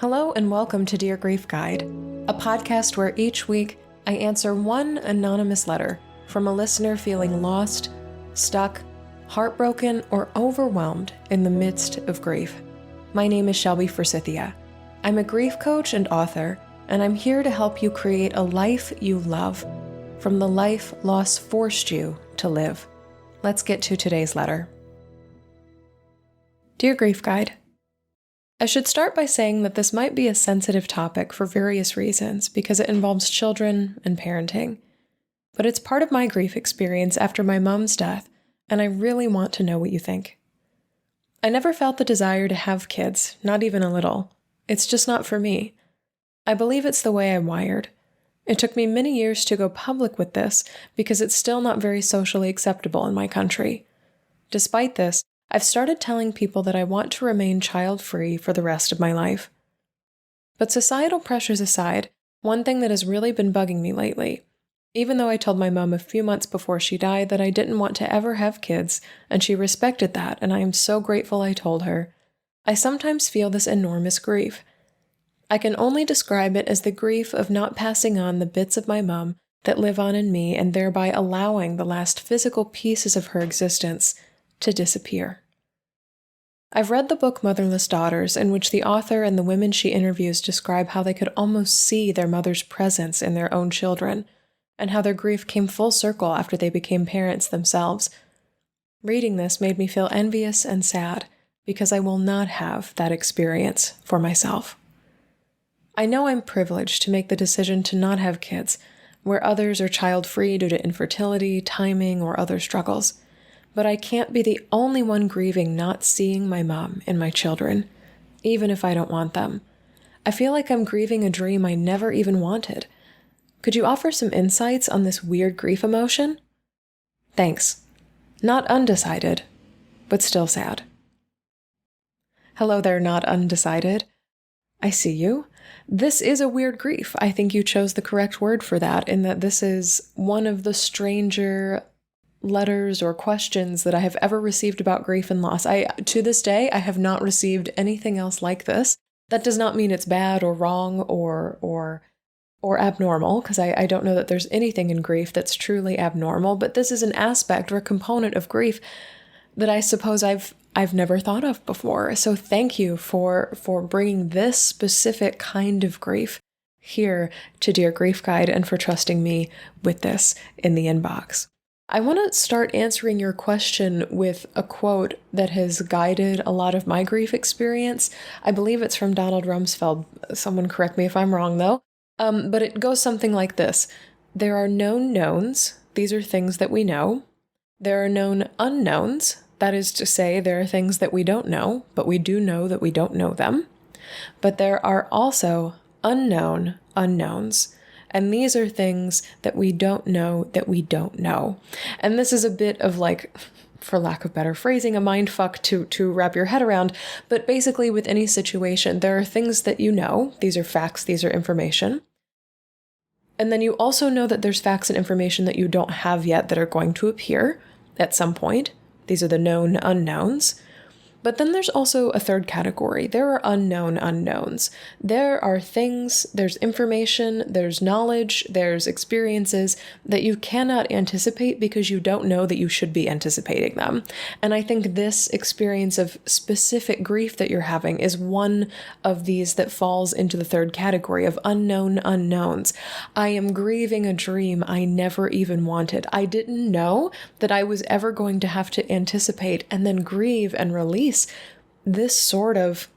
Hello and welcome to Dear Grief Guide, a podcast where each week I answer one anonymous letter from a listener feeling lost, stuck, heartbroken, or overwhelmed in the midst of grief. My name is Shelby Forsythia. I'm a grief coach and author, and I'm here to help you create a life you love from the life loss forced you to live. Let's get to today's letter. Dear Grief Guide, I should start by saying that this might be a sensitive topic for various reasons because it involves children and parenting. But it's part of my grief experience after my mom's death, and I really want to know what you think. I never felt the desire to have kids, not even a little. It's just not for me. I believe it's the way I'm wired. It took me many years to go public with this because it's still not very socially acceptable in my country. Despite this, I've started telling people that I want to remain child-free for the rest of my life. But societal pressures aside, one thing that has really been bugging me lately, even though I told my mom a few months before she died that I didn't want to ever have kids, and she respected that, and I am so grateful I told her, I sometimes feel this enormous grief. I can only describe it as the grief of not passing on the bits of my mom that live on in me and thereby allowing the last physical pieces of her existence to disappear. I've read the book Motherless Daughters, in which the author and the women she interviews describe how they could almost see their mother's presence in their own children, and how their grief came full circle after they became parents themselves. Reading this made me feel envious and sad, because I will not have that experience for myself. I know I'm privileged to make the decision to not have kids, where others are child-free due to infertility, timing, or other struggles. But I can't be the only one grieving not seeing my mom and my children, even if I don't want them. I feel like I'm grieving a dream I never even wanted. Could you offer some insights on this weird grief emotion? Thanks. Not undecided, but still sad. Hello there, not undecided. I see you. This is a weird grief. I think you chose the correct word for that, in that this is one of the stranger letters or questions that I have ever received about grief and loss. To this day, I have not received anything else like this. That does not mean it's bad or wrong or abnormal, because I don't know that there's anything in grief that's truly abnormal, but this is an aspect or a component of grief that I suppose I've never thought of before. So thank you for bringing this specific kind of grief here to Dear Grief Guide and for trusting me with this in the inbox. I want to start answering your question with a quote that has guided a lot of my grief experience. I believe it's from Donald Rumsfeld. Someone correct me if I'm wrong, though. But it goes something like this. There are known knowns. These are things that we know. There are known unknowns. That is to say, there are things that we don't know, but we do know that we don't know them. But there are also unknown unknowns. And these are things that we don't know that we don't know. And this is a bit of, like, for lack of better phrasing, a mindfuck to wrap your head around. But basically with any situation, there are things that you know. These are facts, these are information. And then you also know that there's facts and information that you don't have yet that are going to appear at some point. These are the known unknowns. But then there's also a third category. There are unknown unknowns. There are things, there's information, there's knowledge, there's experiences that you cannot anticipate because you don't know that you should be anticipating them. And I think this experience of specific grief that you're having is one of these that falls into the third category of unknown unknowns. I am grieving a dream I never even wanted. I didn't know that I was ever going to have to anticipate and then grieve and release this sort of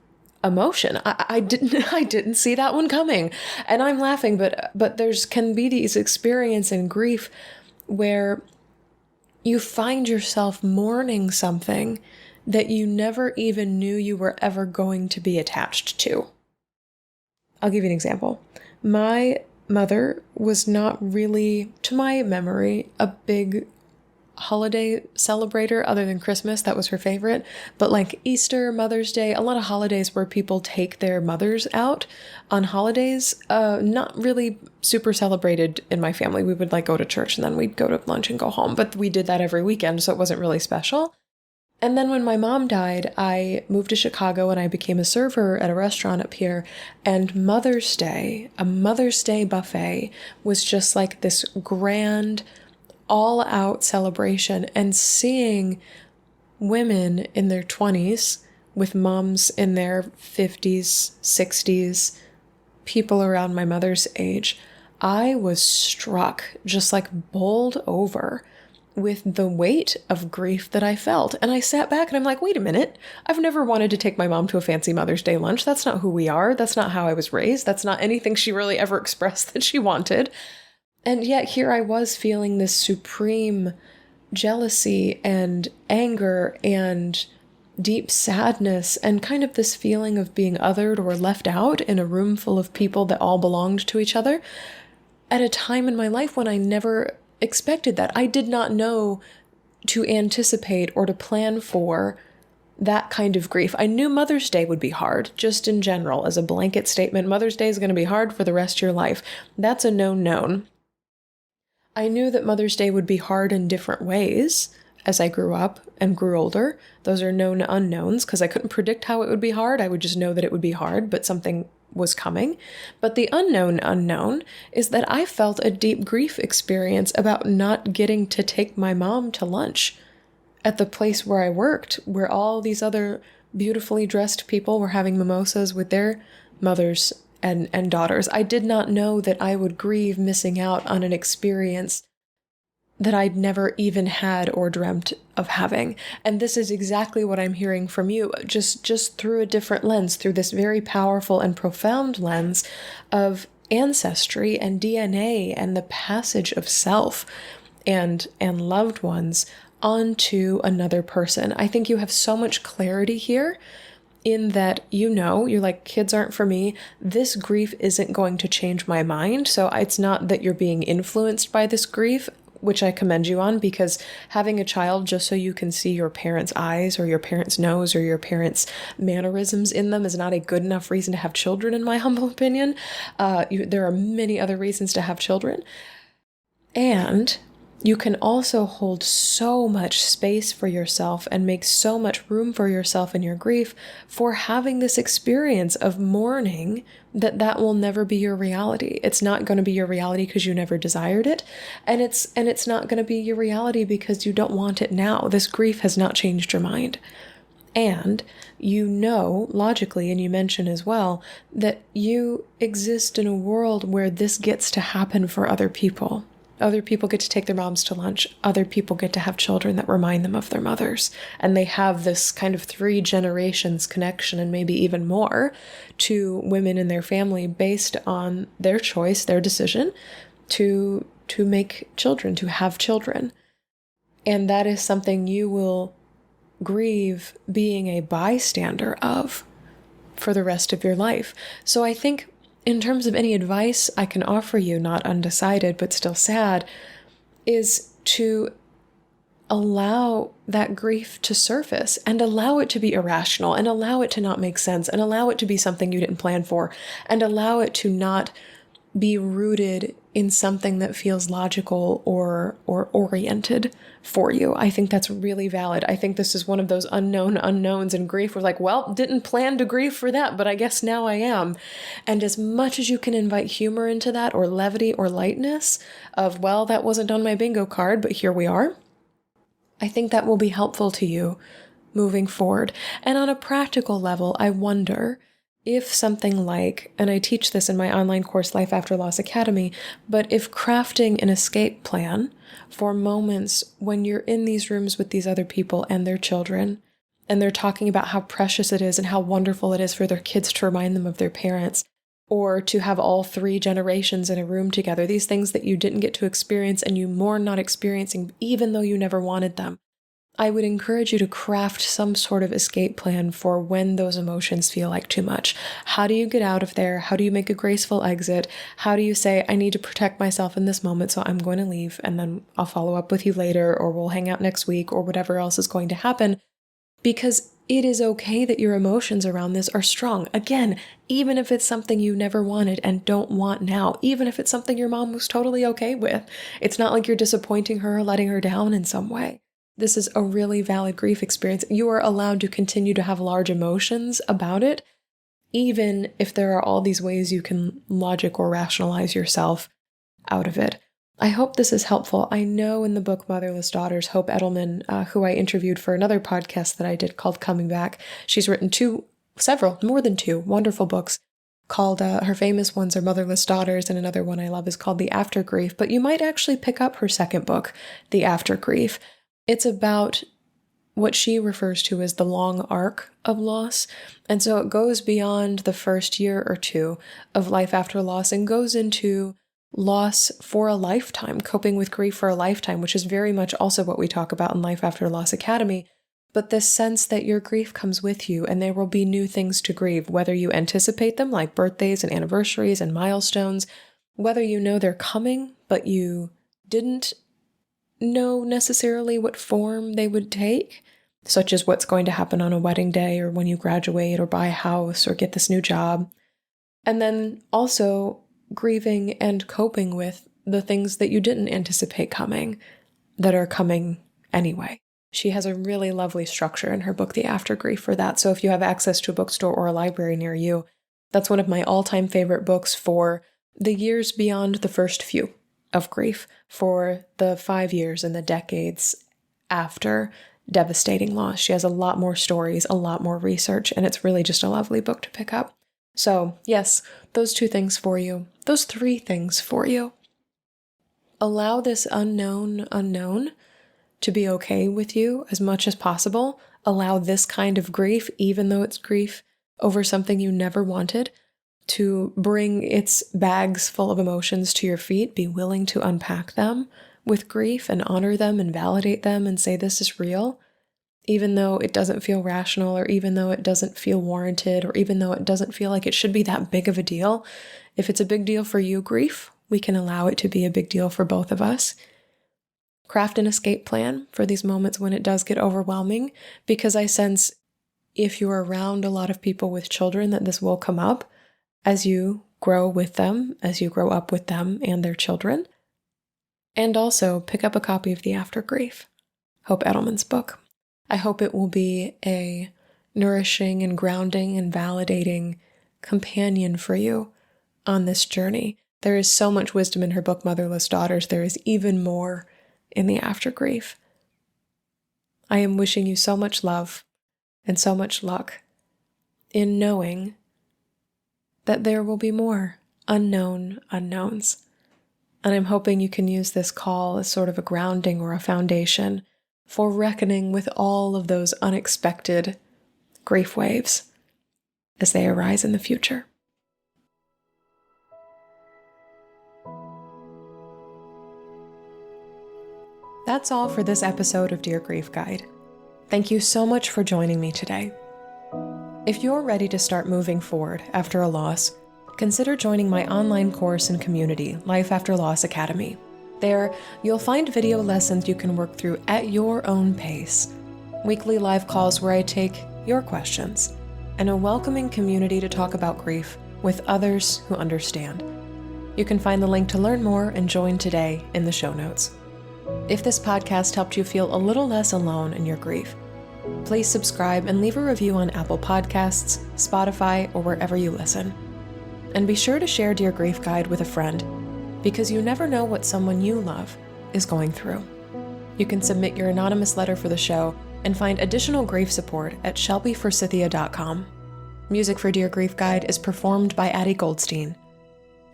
emotion. I didn't see that one coming, and I'm laughing, but there's can be these experience in grief where you find yourself mourning something that you never even knew you were ever going to be attached to. I'll give you an example. My mother was not really, to my memory, a big holiday celebrator other than Christmas. That was her favorite. But like Easter, Mother's Day, a lot of holidays where people take their mothers out on holidays, not really super celebrated in my family. We would like go to church and then we'd go to lunch and go home. But we did that every weekend, so it wasn't really special. And then when my mom died, I moved to Chicago and I became a server at a restaurant up here. And Mother's Day, a Mother's Day buffet, was just like this grand, all out celebration. And seeing women in their 20s with moms in their 50s, 60s, people around my mother's age, I was struck, just like bowled over with the weight of grief that I felt. And I sat back and I'm like, wait a minute. I've never wanted to take my mom to a fancy Mother's Day lunch. That's not who we are. That's not how I was raised. That's not anything she really ever expressed that she wanted. And yet here I was feeling this supreme jealousy and anger and deep sadness and kind of this feeling of being othered or left out in a room full of people that all belonged to each other at a time in my life when I never expected that. I did not know to anticipate or to plan for that kind of grief. I knew Mother's Day would be hard, just in general, as a blanket statement. Mother's Day is going to be hard for the rest of your life. That's a known. I knew that Mother's Day would be hard in different ways as I grew up and grew older. Those are known unknowns because I couldn't predict how it would be hard. I would just know that it would be hard, but something was coming. But the unknown is that I felt a deep grief experience about not getting to take my mom to lunch at the place where I worked, where all these other beautifully dressed people were having mimosas with their mothers and daughters. I did not know that I would grieve missing out on an experience that I'd never even had or dreamt of having. And this is exactly what I'm hearing from you, just through a different lens, through this very powerful and profound lens of ancestry and DNA and the passage of self and loved ones onto another person. I think you have so much clarity here in that you're like, kids aren't for me. This grief isn't going to change my mind. So it's not that you're being influenced by this grief, which I commend you on, because having a child just so you can see your parents' eyes or your parents' nose or your parents' mannerisms in them is not a good enough reason to have children, in my humble opinion. There are many other reasons to have children. And you can also hold so much space for yourself and make so much room for yourself in your grief for having this experience of mourning that will never be your reality. It's not going to be your reality because you never desired it, and it's not going to be your reality because you don't want it now. This grief has not changed your mind. And you know, logically, and you mention as well, that you exist in a world where this gets to happen for other people. Other people get to take their moms to lunch. Other people get to have children that remind them of their mothers. And they have this kind of 3 generations connection, and maybe even more, to women in their family based on their choice, their decision to make children, to have children. And that is something you will grieve being a bystander of for the rest of your life. So I think in terms of any advice I can offer you, not undecided, but still sad, is to allow that grief to surface and allow it to be irrational and allow it to not make sense and allow it to be something you didn't plan for and allow it to not be rooted in something that feels logical or oriented for you. I think that's really valid. I think this is one of those unknown unknowns in grief. We're like, well, didn't plan to grieve for that, but I guess now I am. And as much as you can invite humor into that, or levity or lightness of, well, that wasn't on my bingo card, but here we are, I think that will be helpful to you moving forward. And on a practical level, I wonder if something like, and I teach this in my online course, Life After Loss Academy, but if crafting an escape plan for moments when you're in these rooms with these other people and their children, and they're talking about how precious it is and how wonderful it is for their kids to remind them of their parents, or to have all 3 generations in a room together, these things that you didn't get to experience and you mourn not experiencing even though you never wanted them. I would encourage you to craft some sort of escape plan for when those emotions feel like too much. How do you get out of there? How do you make a graceful exit? How do you say, I need to protect myself in this moment, so I'm going to leave, and then I'll follow up with you later, or we'll hang out next week, or whatever else is going to happen? Because it is okay that your emotions around this are strong. Again, even if it's something you never wanted and don't want now, even if it's something your mom was totally okay with, it's not like you're disappointing her or letting her down in some way. This is a really valid grief experience. You are allowed to continue to have large emotions about it, even if there are all these ways you can logic or rationalize yourself out of it. I hope this is helpful. I know in the book Motherless Daughters, Hope Edelman, who I interviewed for another podcast that I did called Coming Back, she's written more than two wonderful books called, her famous ones are Motherless Daughters, and another one I love is called The After Grief, but you might actually pick up her second book, The After Grief. It's about what she refers to as the long arc of loss. And so it goes beyond the first year or two of life after loss and goes into loss for a lifetime, coping with grief for a lifetime, which is very much also what we talk about in Life After Loss Academy. But this sense that your grief comes with you and there will be new things to grieve, whether you anticipate them like birthdays and anniversaries and milestones, whether you know they're coming, but you didn't know necessarily what form they would take, such as what's going to happen on a wedding day or when you graduate or buy a house or get this new job. And then also grieving and coping with the things that you didn't anticipate coming that are coming anyway. She has a really lovely structure in her book, The After Grief, for that. So if you have access to a bookstore or a library near you, that's one of my all-time favorite books for the years beyond the first few of grief, for the 5 years and the decades after devastating loss. She has a lot more stories, a lot more research, and it's really just a lovely book to pick up. So yes, those 2 things for you, those 3 things for you. Allow this unknown to be okay with you as much as possible. Allow this kind of grief, even though it's grief over something you never wanted, to bring its bags full of emotions to your feet. Be willing to unpack them with grief and honor them and validate them and say this is real, even though it doesn't feel rational or even though it doesn't feel warranted or even though it doesn't feel like it should be that big of a deal. If it's a big deal for you, grief, we can allow it to be a big deal for both of us. Craft an escape plan for these moments when it does get overwhelming, because I sense if you're around a lot of people with children that this will come up as you grow with them, as you grow up with them and their children. And also pick up a copy of The After Grief, Hope Edelman's book. I hope it will be a nourishing and grounding and validating companion for you on this journey. There is so much wisdom in her book, Motherless Daughters. There is even more in The After Grief. I am wishing you so much love and so much luck in knowing that there will be more unknown unknowns. And I'm hoping you can use this call as sort of a grounding or a foundation for reckoning with all of those unexpected grief waves as they arise in the future. That's all for this episode of Dear Grief Guide. Thank you so much for joining me today. If you're ready to start moving forward after a loss, consider joining my online course and community, Life After Loss Academy. There, you'll find video lessons you can work through at your own pace, weekly live calls where I take your questions, and a welcoming community to talk about grief with others who understand. You can find the link to learn more and join today in the show notes. If this podcast helped you feel a little less alone in your grief, please subscribe and leave a review on Apple Podcasts, Spotify, or wherever you listen. And be sure to share Dear Grief Guide with a friend, because you never know what someone you love is going through. You can submit your anonymous letter for the show and find additional grief support at shelbyforsythia.com. Music for Dear Grief Guide is performed by Addie Goldstein.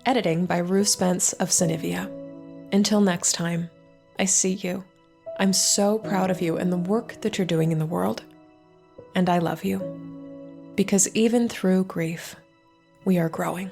Editing by Ruth Spence of Synivia. Until next time, I see you. I'm so proud of you and the work that you're doing in the world. And I love you. Because even through grief, we are growing.